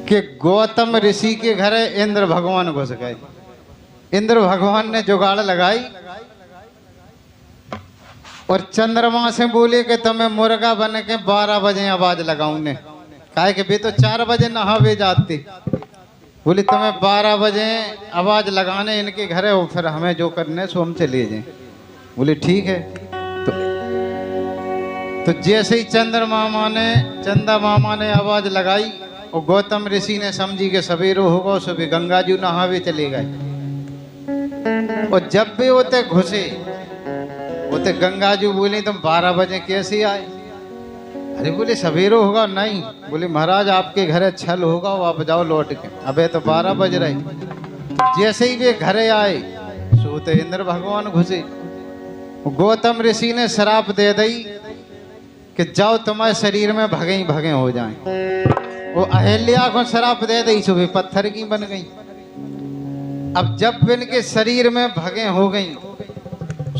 कि गौतम ऋषि के घर इंद्र भगवान घुस गए। इंद्र भगवान ने जुगाड़ लगाई और चंद्रमा से बोले कि तुम्हें मुर्गा बन के 12 बजे आवाज लगाऊं ने। कहा कि भी तो 4 बजे नहावे जाते। बोले तुम्हें 12 बजे आवाज लगाने इनके घर है, वो फिर हमें जो करने सो हम चले जाए। बोले ठीक है। तो जैसे ही चंदा मामा ने आवाज लगाई और गौतम ऋषि ने समझी कि सवेरो होगा, सुबह गंगा जी नहावे चले गए। और जब भी होते घुसे होते गंगा जी बोले तुम 12 बजे कैसे आए? अरे बोले सवेरो होगा। नहीं, बोले महाराज आपके घर छल होगा, आप जाओ लौट के। अबे तो 12 बज रहे। जैसे ही वे घरे आए सोते इंद्र भगवान घुसे। गौतम ऋषि ने श्राप दे दी कि जाओ तुम्हारे शरीर में भगे भगे हो जाएं। वो अहिल्या को श्राप दे दी, सुबह पत्थर की बन गई। अब जब इनके शरीर में भगे हो गई,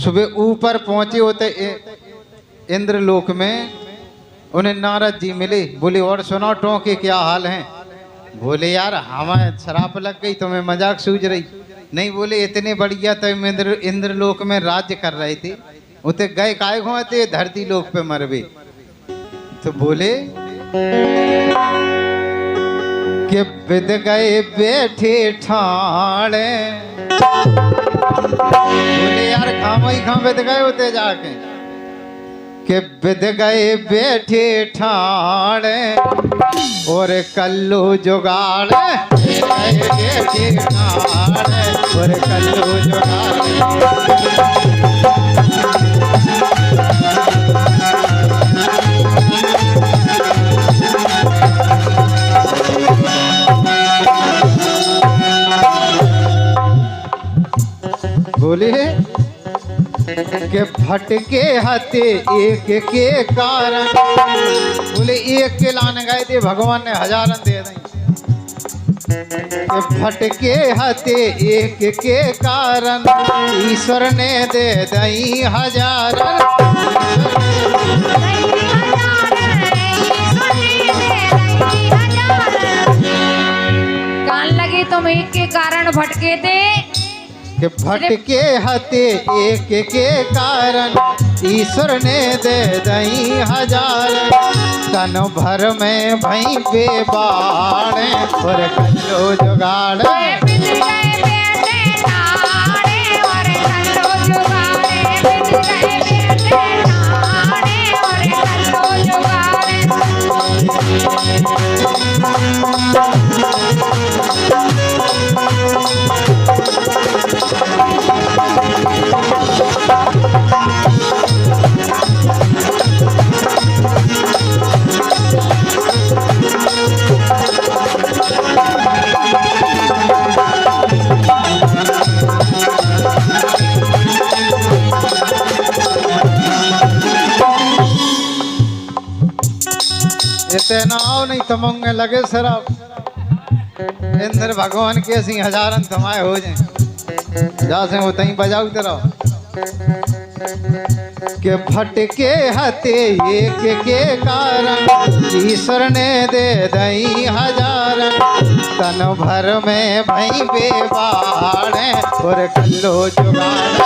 सुबह ऊपर पहुंचे होते इंद्रलोक में, उन्हें नारद जी मिले। बोले और सुनो टोके क्या हाल है? बोले यार हमें शराब लग गई, तुम्हें मजाक सूझ रही? नहीं, बोले इतने बढ़िया तो इंद्रलोक में राज्य कर रहे थे, उते गए काय घुमाते धरती लोक पे मरबे। तो बोले कि विद गए बैठे ठाणे। बोले यार खामो ही खाम विद गए होते जाके कि विद गए बैठे ठाणे और कल्लू जुगाड़ बैठे ठाणे और कल्लू जुगाड़। बोले के भटके हते एक के कारण। बोले एक के लाने गए थे, भगवान ने हजारन दे दी। भटके हते एक के कारण, ईश्वर ने दे दई हजारन। कान लगे तुम एक के कारण भटके थे कि भटके हते एक के कारण, ईश्वर ने दे दई हजार। तन भर में भई बेबाड़ और कल्लो जुगाड़। इतना आओ नहीं तमंगे लगे शराब। इंद्र भगवान के ऐसी हजारन थमाए हो जाए, जा से वो तई बजाऊ तेरा के भटके हते एक के कारण, ईश्वर ने दे दई हजार। तन भर में भई बेबाड़ और कल्लो जुगाड़।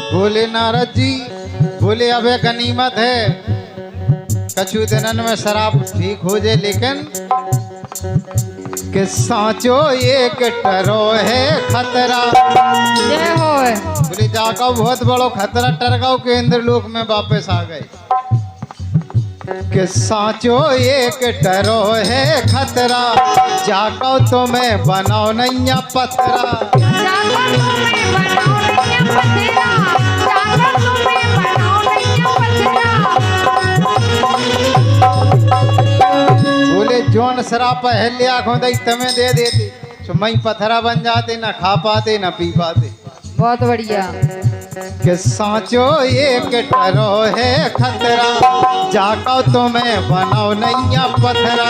बोले नारद जी, बोले अब एक गनीमत है, कछु दिनन में शराब ठीक हो जाए, लेकिन कि साँचो एक टरो है खतरा। जय हो। बोले जाका बहुत बड़ो खतरा टर गाओ के इंद्रलोक में वापस आ गए। कि साँचो एक टरो है खतरा, जाको तुम्हें बनाओ नैया पथरा। असरा पहलिया खो दई तमें दे देते तो मई पत्थरा बन जाते, न खा पाते न पी पाते। बहुत बढ़िया। कि साँचो ये के टरो है खतरा, जाको तुम्हें बनाओ नैया पत्थरा,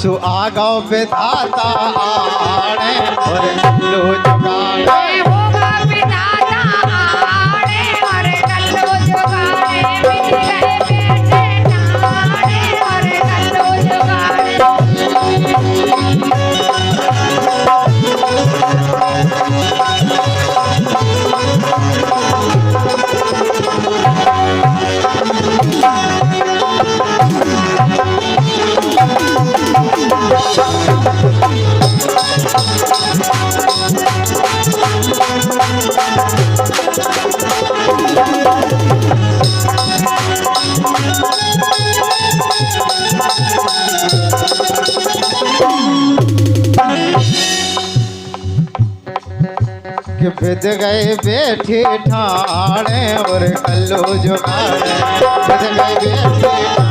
सु आगाओ विधाता आड़े और लो जुगाड़े। जय होगा विधाता आड़े और कल्लो जुगाड़े, मिल गए बेटे नाड़े और कल्लो जुगाड़े। कि बिद गए बैठे ठाणे और कल्लो जुगाड़े, बिद गए बैठे